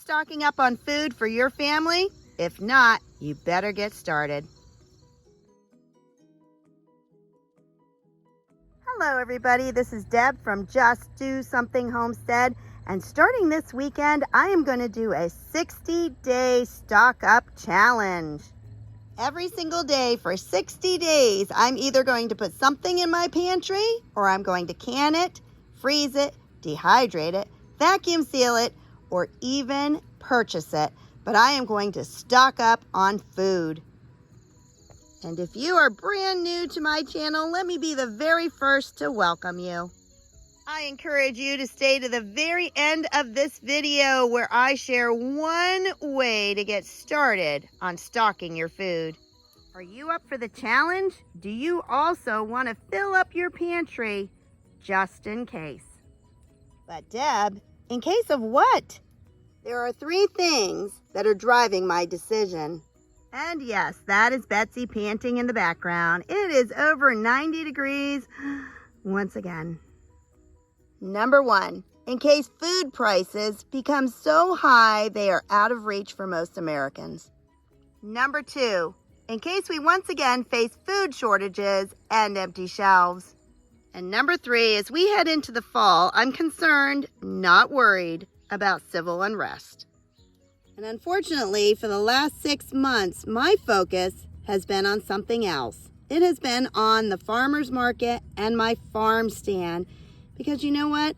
stocking up on food for your family? If not, you better get started. Hello everybody, this is Deb from Just Do Something Homestead, and starting this weekend, I am going to do a 60-day stock up challenge. Every single day for 60 days, I'm either going to put something in my pantry, or I'm going to can it, freeze it, dehydrate it, vacuum seal it, or even purchase it. But I am going to stock up on food. And if you are brand new to my channel, let me be the very first to welcome you. I encourage you to stay to the very end of this video where I share one way to get started on stocking your food. Are you up for the challenge? Do you also want to fill up your pantry just in case? But Deb, in case of what? There are 3 things that are driving my decision. And yes, that is Betsy panting in the background. It is over 90 degrees once again. Number 1, in case food prices become so high they are out of reach for most Americans. Number 2, in case we once again face food shortages and empty shelves. And number 3, as we head into the fall, I'm concerned, not worried, about civil unrest. And unfortunately, for the last 6 months, my focus has been on something else. It has been on the farmer's market and my farm stand. Because you know what?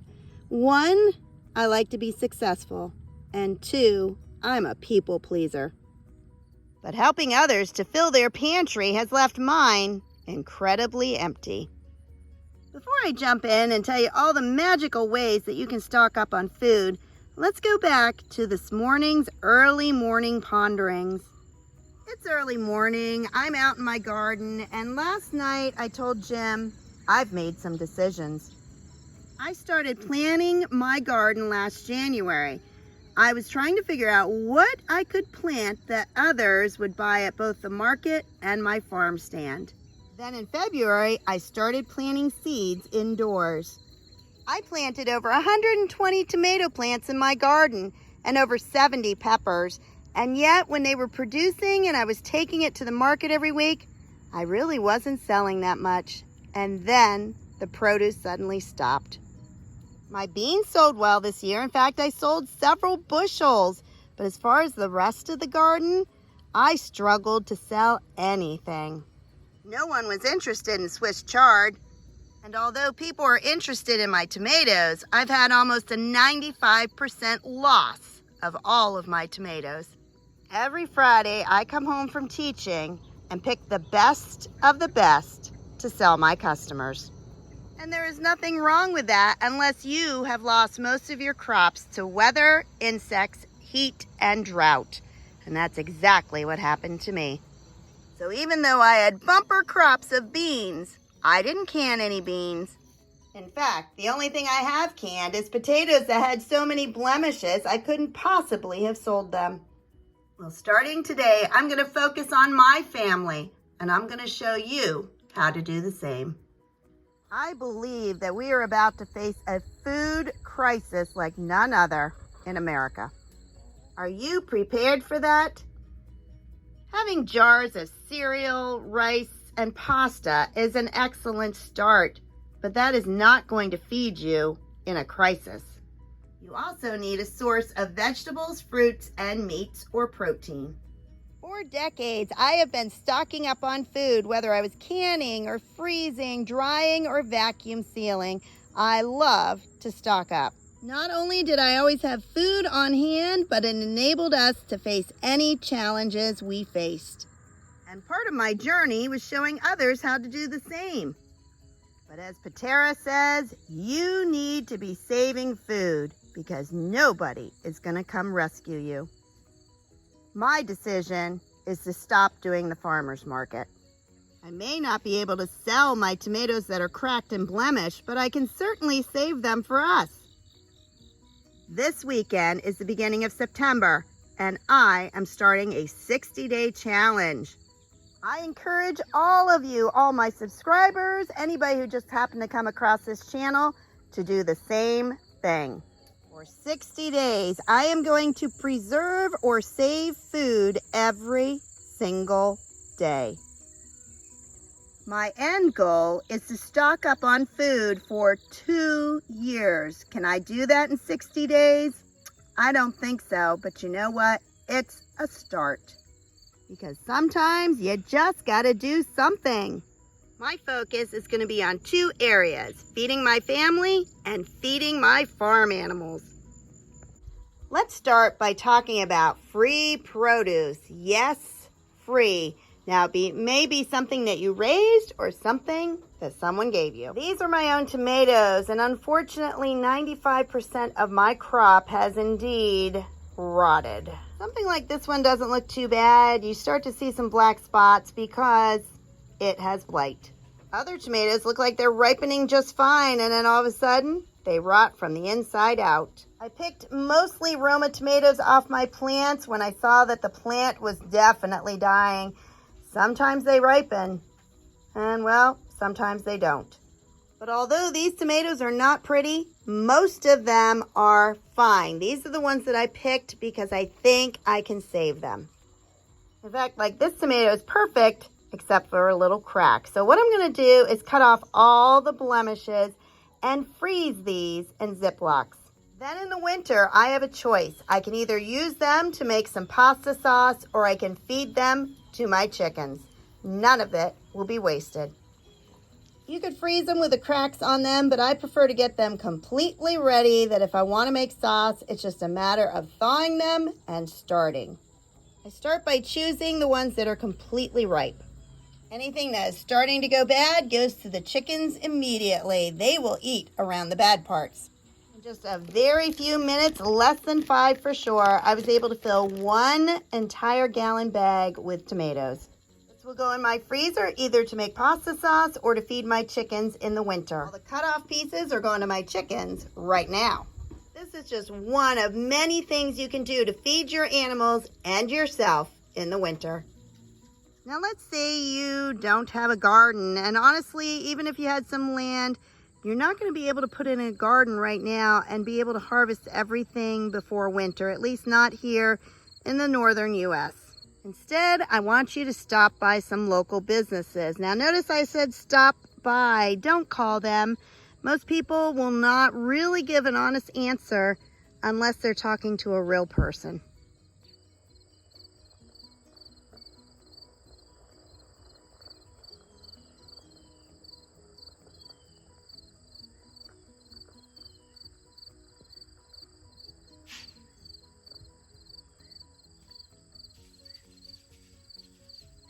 1, I like to be successful. And 2, I'm a people pleaser. But helping others to fill their pantry has left mine incredibly empty. Before I jump in and tell you all the magical ways that you can stock up on food, let's go back to this morning's early morning ponderings. It's early morning, I'm out in my garden, and last night I told Jim I've made some decisions. I started planning my garden last January. I was trying to figure out what I could plant that others would buy at both the market and my farm stand. Then in February, I started planting seeds indoors. I planted over 120 tomato plants in my garden and over 70 peppers. And yet when they were producing and I was taking it to the market every week, I really wasn't selling that much. And then the produce suddenly stopped. My beans sold well this year. In fact, I sold several bushels. But as far as the rest of the garden, I struggled to sell anything. No one was interested in Swiss chard. And although people are interested in my tomatoes, I've had almost a 95% loss of all of my tomatoes. Every Friday, I come home from teaching and pick the best of the best to sell my customers. And there is nothing wrong with that unless you have lost most of your crops to weather, insects, heat, and drought. And that's exactly what happened to me. So even though I had bumper crops of beans, I didn't can any beans. In fact, the only thing I have canned is potatoes that had so many blemishes I couldn't possibly have sold them. Well, starting today, I'm going to focus on my family, and I'm going to show you how to do the same. I believe that we are about to face a food crisis like none other in America. Are you prepared for that? Having jars of cereal, rice, and pasta is an excellent start, but that is not going to feed you in a crisis. You also need a source of vegetables, fruits, and meats or protein. For decades, I have been stocking up on food, whether I was canning or freezing, drying, or vacuum sealing. I love to stock up. Not only did I always have food on hand, but it enabled us to face any challenges we faced. And part of my journey was showing others how to do the same. But as Patera says, you need to be saving food because nobody is going to come rescue you. My decision is to stop doing the farmer's market. I may not be able to sell my tomatoes that are cracked and blemished, but I can certainly save them for us. This weekend is the beginning of September, and I am starting a 60-day challenge. I encourage all of you, all my subscribers, anybody who just happened to come across this channel, to do the same thing. For For 60 days, I am going to preserve or save food every single day. My end goal is to stock up on food for 2 years. Can I do that in 60 days? I don't think so, but you know what? It's a start. Because sometimes you just gotta do something. My focus is gonna be on 2 areas, feeding my family and feeding my farm animals. Let's start by talking about free produce. Yes, free. Now, it may be something that you raised or something that someone gave you. These are my own tomatoes, and unfortunately, 95% of my crop has indeed rotted. Something like this one doesn't look too bad. You start to see some black spots because it has blight. Other tomatoes look like they're ripening just fine, and then all of a sudden, they rot from the inside out. I picked mostly Roma tomatoes off my plants when I saw that the plant was definitely dying. Sometimes they ripen, and well, sometimes they don't. But although these tomatoes are not pretty, most of them are fine. These are the ones that I picked because I think I can save them. In fact, like this tomato is perfect, except for a little crack. So what I'm gonna do is cut off all the blemishes and freeze these in Ziplocs. Then in the winter, I have a choice. I can either use them to make some pasta sauce or I can feed them to my chickens. None of it will be wasted. You could freeze them with the cracks on them, but I prefer to get them completely ready that if I want to make sauce, it's just a matter of thawing them and starting. I start by choosing the ones that are completely ripe. Anything that is starting to go bad goes to the chickens immediately. They will eat around the bad parts. In just a very few minutes, less than 5 for sure, I was able to fill 1 entire gallon bag with tomatoes. This will go in my freezer either to make pasta sauce or to feed my chickens in the winter. All the cut off pieces are going to my chickens right now. This is just one of many things you can do to feed your animals and yourself in the winter. Now let's say you don't have a garden, and honestly, even if you had some land, you're not going to be able to put in a garden right now and be able to harvest everything before winter, at least not here in the northern U.S. Instead, I want you to stop by some local businesses. Now notice I said stop by, don't call them. Most people will not really give an honest answer unless they're talking to a real person.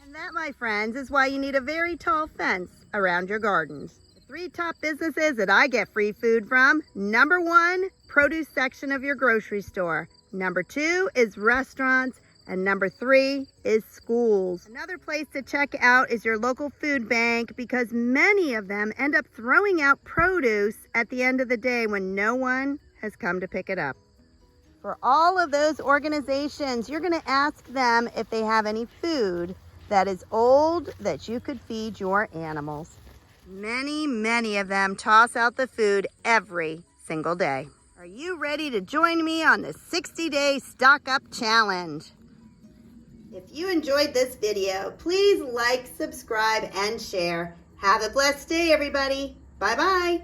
And that, my friends, is why you need a very tall fence around your gardens. The 3 top businesses that I get free food from: number 1, produce section of your grocery store. Number 2 is restaurants. And number 3 is schools. Another place to check out is your local food bank, because many of them end up throwing out produce at the end of the day when no one has come to pick it up. For all of those organizations, you're going to ask them if they have any food that is old that you could feed your animals. Many of them toss out the food every single day. Are you ready to join me on the 60-day stock up challenge? If you enjoyed this video, please like, subscribe, and share. Have a blessed day, everybody. Bye-bye.